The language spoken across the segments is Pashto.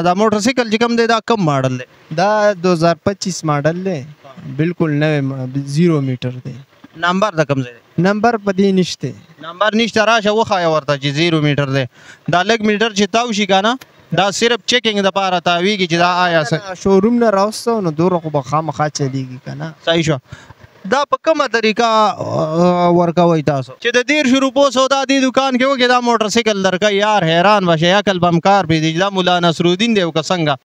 دا موټرسایکل چې کوم دی دا کم ماډل دی؟ دا 2025 ماډل دی، بالکل نوی 0 میټر دی. نمبر د کوم ځای دی؟ نمبر په دې نشته. نمبر نشته، راشه وښایه ورته چې 0 میټر دی. دا لږ میټر چې تاو شي که نه دا صرف چیکنګ دپاره تاویږي چې دا آیا شوروم نه راوسته نو دوره خو به خامخا چلیږي که نه. صحیح شو. دا په کومه طریقه ورکوئ تاسو چې د 150 روپو سودا دې دکان کې وکړي دا موټرسایکل درکوي؟ یار حیران به شي، عقل به هم کار پرېږدي. دا ملا نصرالدین دی او که څنګه؟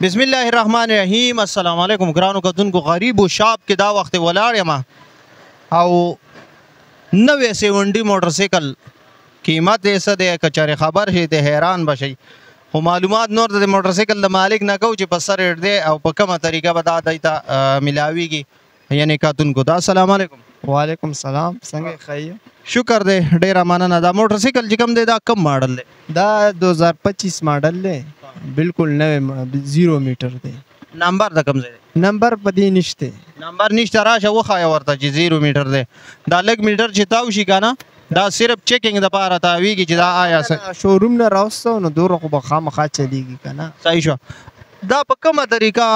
بسم الله الرحمن الرحیم. السلام علیکم ګرانو کتونکو. غریبو شاپ کې دا وخت ولاړ یم او نوې سیونډي موټرسایکل قیمت یې څه دی که چېرې خبر شي ته حیران به شئ. خو معلومات نور د موټرسایکل د مالک نه کوو چې په څه ریټ دی او په کومه طریقه به دا دی ته ملاویږي. یعنې کتونکو دا السلام علیکم. وعلیکم السلام. څنګه ښه؟ شکر دی، ډېره مننه. دا موټرسایکل چې کوم دی دا کم ماډل دی؟ دا 2025 ماډل دی، بالکل نوی 0 میټر دی. نمبر د کوم ځای دی؟ نمبر په دې نشته. نمبر نشته، راشه وښایه ورته چې 0 میټر دی. دا لږ میټر چې تاو شي که نه دا صرف چیکنګ دپاره تاویږي چې دا آیا شوروم نه راوسته نو دوره خو به خامخا چلیږي که نه. صحیح شو. دا په کومه طریقه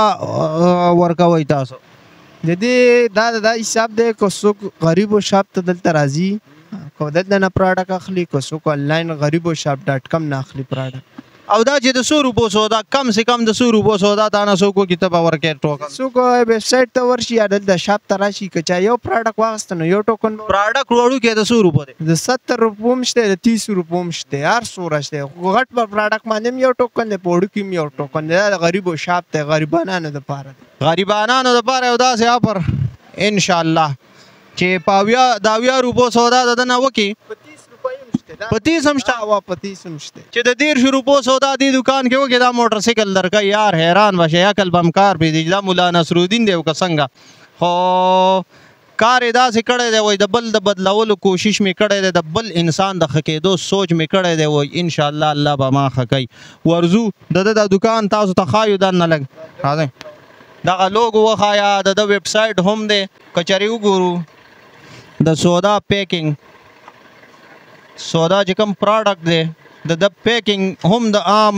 ورکوئ تاسو؟ د دې دا حساب دی که څوک غریبو شاپ ته دلته راځي که دلته نه پراډکټ اخلي، که څوک آنلاین غریبو شاپ .com نه اخلي پراډکټ. او دا چې د 100 روپو سودا کم سے کم د 100 روپو سودا تا نه څوک وکړي ته به ورکړې ټوکن؟ څوک ویب سایټ ته ورشي یا دلته شاپ ته راشي که چا یو پراډکټ واخیسته نو یو ټوکن. پراډکټ وړوکی د 100 روپو دی؟ د 70 روپو هم شته، د 30 روپو هم شته، هر څومره شته. خو غټ پراډکټ باندې هم یو ټوکن دی، په وړوکي هم یو ټوکن دی. دا د غریبو شاپ دی، غریبانانو دپاره دی. غریبانانو دپاره یو داسې آفر انشاءالله چې په 80 روپو سودا د ده نه وکړي. په 30 هم شته؟ په 30 هم شته. چې د 150 روپو سودا دې دکان کې وکړي دا موټرسایکل درکوي. یار حیران به شي، عقل به هم کار پرېږدي. دا ملا نصرالدین دی او که څنګه؟ خو کار یې داسې کړی دی وایي د بل د بدلولو کوشش مې کړی دی، د بل انسان د ښه کېدو سوچ مې کړی دی. وایي انشاءالله الله به ما ښه کوي. ورځو د ده د دکان تاسو ته ښایو دننه لږ راځئ. دغه لوګو وښایه، د ده ویب سایټ هم دی که چېرې وګورو. د سودا پیکینګ سودا چې کوم پراډکټ دی د پیکینګ هم د عام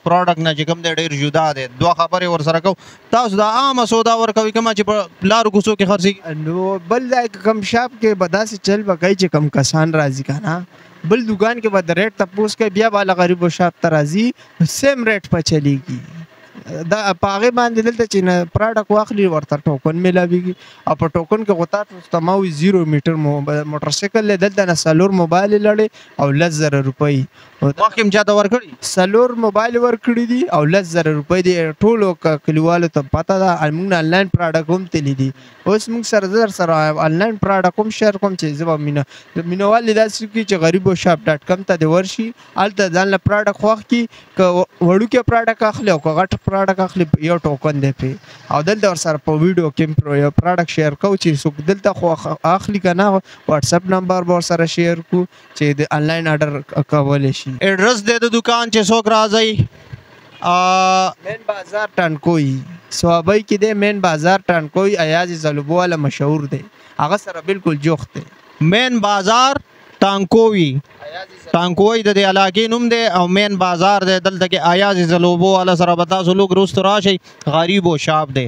پراډکټ نه چې کوم دی ډېر جدا دی. دوه خبرې ورسره کوو. تاسو د عامه سودا ورکوئ کومه چې په لارو کوڅو کې خرڅېږي؟ نو بل ځای کم شاپ کې به داسې چل به کوي چې کم کسان راځي که نه، بل دکان کې به د ریټ تپوس کوي، بیا به له غریبو شاپ ته راځي سیم ریټ په چلیږي. دا په هغې باندې دلته چې پراډکټ واخلي ورته ټوکن میلاویږي او په ټوکن کې خو تاسو ته ما وایي 0 میټر موټرسایکل دی. دلته نه 4 موبایل یې لړې او 10,000 روپۍ. مخکې هم چاته ورکړي؟ 4 موبایل ورکړي دي او 10,000 روپۍ دي. ټولو کلیوالو ته پته ده. موږ آنلاین پراډکټ هم تللی دي. اوس موږ سره زر سره آنلاین پراډکټ هم شیر کوم چې زه به مینوال دې داسې کړي چې غریبو شاپ .com ته دې ورشي، هلته ځان له پراډکټ خوښ کړي. که وړوکی پراډکټ اخلي او که غټ پراډکټ اخلي یو ټوکن دی پې. او دلته ورسره په ویډیو کې یو پراډکټ شیر کوو چې څوک دلته خو اخلي که نه واتساپ نمبر به ورسره شیر کړو چې د آنلاین آرډر کولی شي. ایډرس دی د دکان چې څوک راځئ؟ مین بازار ټانکوی صوابۍ کې دی. مین بازار ټانکوی ایاز زلوبو والا مشهور دی، هغه سره بالکل جوخت دی. مین بازار ټانکوی، ټانکوی د دې علاقې نوم دی او مین بازار دی. دلته کې ایاز زلوبو والا سره به تاسو لوګ وروسته راشئ. غریبو شاپ دی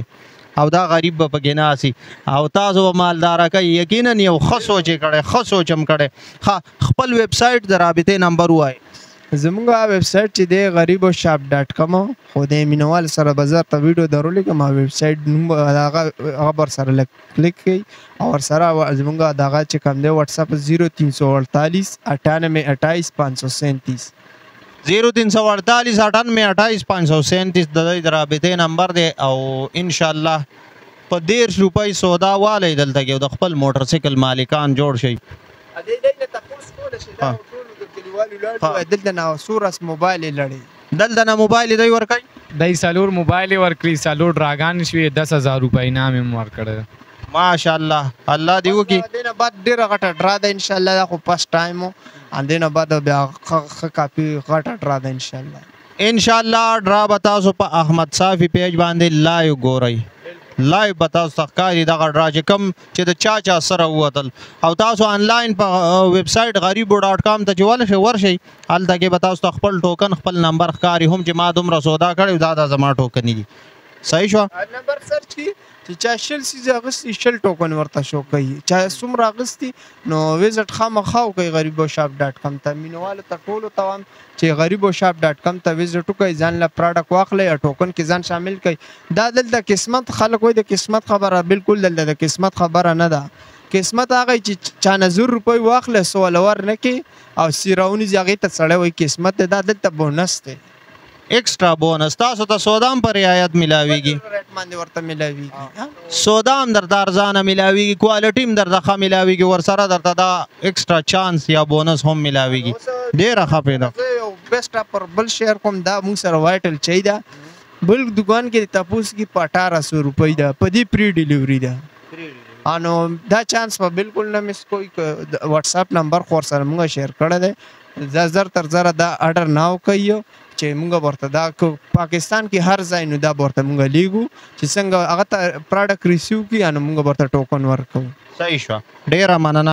او دا غریب به پکې ناسي او تاسو به مالداره کوي. یقینا یو ښه سوچ یې کړی، ښه سوچ هم کړی. ښه خپل ویب سایټ د رابطې نمبر ووایئ. زموږ ویب سایټ چې دی غریبو شاپ .com، خو د مینوال سره به زه ته ویډیو درولېږم. ویب سایټ نوم هغه ورسره لږ کلیک کوئ او ورسره زموږ دغه چې کوم دی واتساپ 0348 98 28 537 0348 98 28 537 د دوی د رابطې نمبر دی. او انشاءالله په 150 روپۍ سودا والی دلته کې او د خپل موټرسایکل مالکان جوړ شئ. دلته نه سورس موبایل یې لړې، دلته نه موبایل یې دوی ورکوي. دای 4 موبایل یې ورکړي، 4 ډراګان شوي، 10,000 روپۍ انعام یې ورکړی. ماشاءالله الله دې وکړي. دې نه بعد ډېره غټه ډرا ده انشاءالله. دا خو فسټ ټایم و، دې نه بعد بیا ښه کافي غټه ډرا ده انشاءالله. انشاءالله ډرا به تاسو په احمد صافي پیج باندې لایو ګورئ. لایو به تاسو ته ښکاري دغه ډرا چې کوم چې د چا سره ووتل او تاسو آنلاین په ویب سایټ غریبو ډاټ کام ته چې ورشئ هلته کې به تاسو ته خپل ټوکن خپل نمبر ښکاري هم چې ما دومره سودا کړی دا زما ټوکنې دي صحیح شو نمبر سرچ کی چې چا شل سیز اغستی شل ټوکن ورته شو کوي چا څومره اغستی نو ویزټ خامخا کوي غریبو شاپ ډاټ کام ته مینواله ته ټولو ته چې غریبو شاپ ډاټ کام ته ویزټ کوي ځان له پروډکټ واخلي او ټوکن کې ځان شامل کوي دا دلته قسمت خلک وای د قسمت خبره بالکل دلته د قسمت خبره نه ده قسمت هغه چې چا نه 100 روپۍ واخله سوال ور نه کی او سیراونی ځای ته سړی وای قسمت دا دلته بونس دی ایکسټرا بونس تاسو ته سودام پر رعایت ملاويږي ریټ باندې ورته ملاويږي سودام در ارزانه ملاويږي کوالټي هم در ښه ملاويږي ورسره درته دا ایکسټرا چانس یا بونس هم ملاويږي ډیره ښه پیدا یو بیسټ پر بل شیر کوم دا موږ سره وایټل چي دا بل دکان کې تاسو کې په 1800 روپۍ دا په دې پری ډیلیوري دا انو دا چانس په بالکل نه مس کوئی واتس اپ نمبر خور سره موږ شیر کړی دی زر تر زر دا آرډر ناو کوي چې موږ ورته دا پاکستان کې هر ځای نو دا ورته موږ لیګو چې څنګه هغه ته پروډکټ ریسیو کی ان موږ ورته ټوکن ورکو صحیح شو ډیره مننه